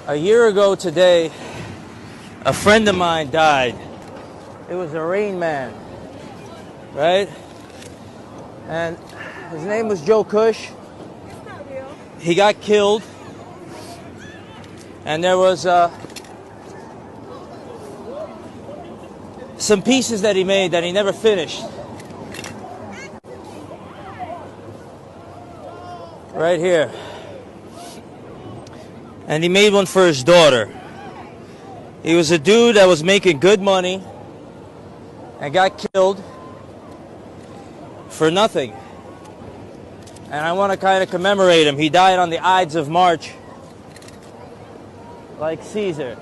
A year ago today, a friend of mine died. It was a Rain Man, right? And his name was Joe Cush. It's not real. He got killed, and there was some pieces that he made that he never finished. Right here. And he made one for his daughter. He was a dude that was making good money and got killed for nothing. And I want to kind of commemorate him. He died on the Ides of March, like Caesar.